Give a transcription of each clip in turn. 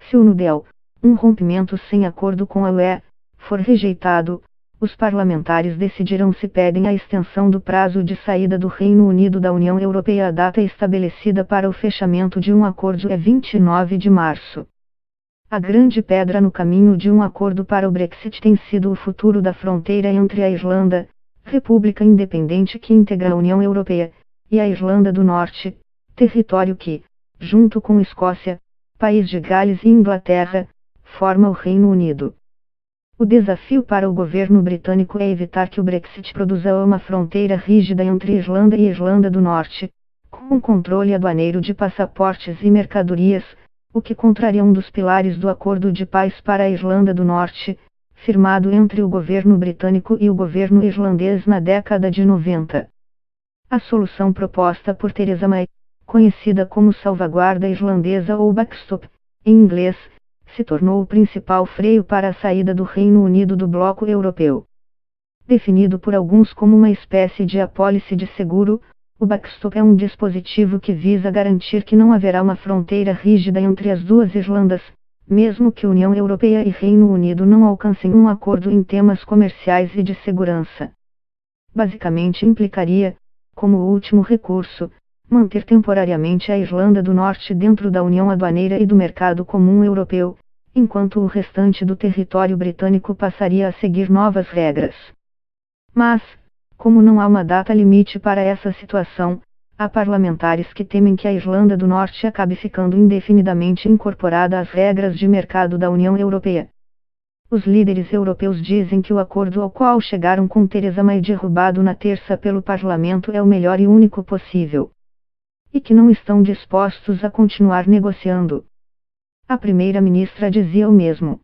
Se o NUDEL, um rompimento sem acordo com a UE, for rejeitado, os parlamentares decidirão se pedem a extensão do prazo de saída do Reino Unido da União Europeia. A data estabelecida para o fechamento de um acordo é 29 de março. A grande pedra no caminho de um acordo para o Brexit tem sido o futuro da fronteira entre a Irlanda, república independente que integra a União Europeia, e a Irlanda do Norte, território que, junto com Escócia, País de Gales e Inglaterra, forma o Reino Unido. O desafio para o governo britânico é evitar que o Brexit produza uma fronteira rígida entre Irlanda e Irlanda do Norte, com um controle aduaneiro de passaportes e mercadorias, o que contraria um dos pilares do Acordo de Paz para a Irlanda do Norte, firmado entre o governo britânico e o governo irlandês na década de 90. A solução proposta por Theresa May, conhecida como salvaguarda irlandesa ou backstop, em inglês, se tornou o principal freio para a saída do Reino Unido do bloco europeu. Definido por alguns como uma espécie de apólice de seguro, o backstop é um dispositivo que visa garantir que não haverá uma fronteira rígida entre as duas Irlandas, mesmo que União Europeia e Reino Unido não alcancem um acordo em temas comerciais e de segurança. Basicamente implicaria, como último recurso, manter temporariamente a Irlanda do Norte dentro da União Aduaneira e do Mercado Comum Europeu, enquanto o restante do território britânico passaria a seguir novas regras. Mas, como não há uma data limite para essa situação, há parlamentares que temem que a Irlanda do Norte acabe ficando indefinidamente incorporada às regras de mercado da União Europeia. Os líderes europeus dizem que o acordo ao qual chegaram com Theresa May derrubado na terça pelo parlamento é o melhor e único possível. E que não estão dispostos a continuar negociando. A primeira-ministra dizia o mesmo.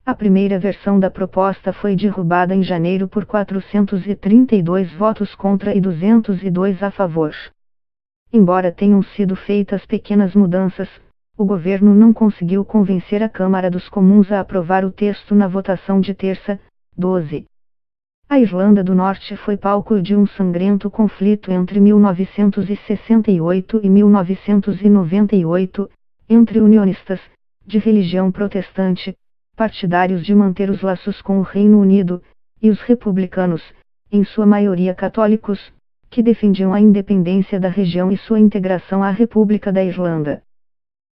A primeira versão da proposta foi derrubada em janeiro por 432 votos contra e 202 a favor. Embora tenham sido feitas pequenas mudanças, o governo não conseguiu convencer a Câmara dos Comuns a aprovar o texto na votação de terça, 12. A Irlanda do Norte foi palco de um sangrento conflito entre 1968 e 1998, entre unionistas, de religião protestante, partidários de manter os laços com o Reino Unido, e os republicanos, em sua maioria católicos, que defendiam a independência da região e sua integração à República da Irlanda.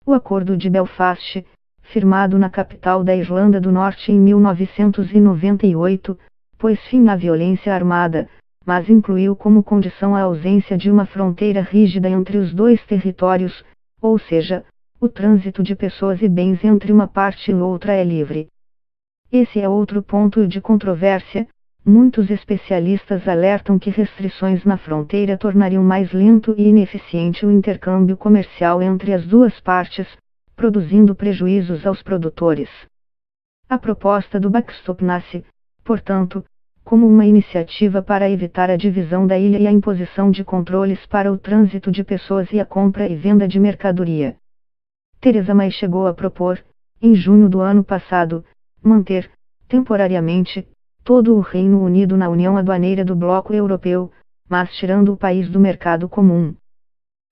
O Acordo de Belfast, firmado na capital da Irlanda do Norte em 1998, pôs fim à violência armada, mas incluiu como condição a ausência de uma fronteira rígida entre os dois territórios, ou seja, o trânsito de pessoas e bens entre uma parte e outra é livre. Esse é outro ponto de controvérsia. Muitos especialistas alertam que restrições na fronteira tornariam mais lento e ineficiente o intercâmbio comercial entre as duas partes, produzindo prejuízos aos produtores. A proposta do backstop nasce, portanto, como uma iniciativa para evitar a divisão da ilha e a imposição de controles para o trânsito de pessoas e a compra e venda de mercadoria. Theresa May chegou a propor, em junho do ano passado, manter, temporariamente, todo o Reino Unido na União Aduaneira do Bloco Europeu, mas tirando o país do mercado comum.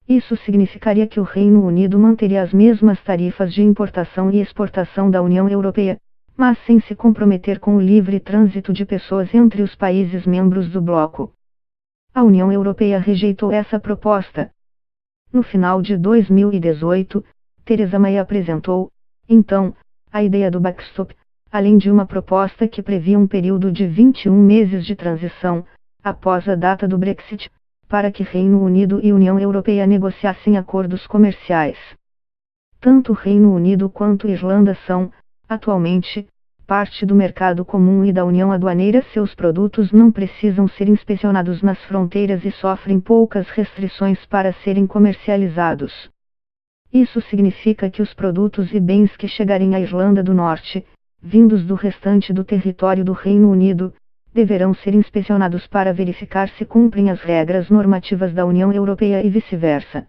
Isso significaria que o Reino Unido manteria as mesmas tarifas de importação e exportação da União Europeia, mas sem se comprometer com o livre trânsito de pessoas entre os países membros do bloco. A União Europeia rejeitou essa proposta. No final de 2018, Theresa May apresentou, então, a ideia do backstop, além de uma proposta que previa um período de 21 meses de transição, após a data do Brexit, para que Reino Unido e União Europeia negociassem acordos comerciais. Tanto Reino Unido quanto Irlanda são, atualmente, parte do mercado comum e da União Aduaneira. Seus produtos não precisam ser inspecionados nas fronteiras e sofrem poucas restrições para serem comercializados. Isso significa que os produtos e bens que chegarem à Irlanda do Norte, vindos do restante do território do Reino Unido, deverão ser inspecionados para verificar se cumprem as regras normativas da União Europeia e vice-versa.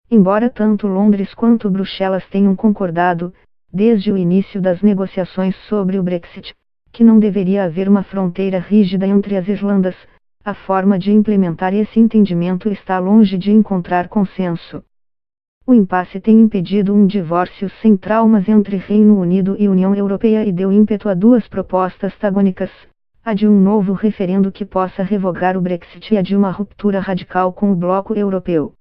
Embora tanto Londres quanto Bruxelas tenham concordado, desde o início das negociações sobre o Brexit, que não deveria haver uma fronteira rígida entre as Irlandas, a forma de implementar esse entendimento está longe de encontrar consenso. O impasse tem impedido um divórcio sem traumas entre Reino Unido e União Europeia e deu ímpeto a duas propostas antagônicas: a de um novo referendo que possa revogar o Brexit e a de uma ruptura radical com o bloco europeu.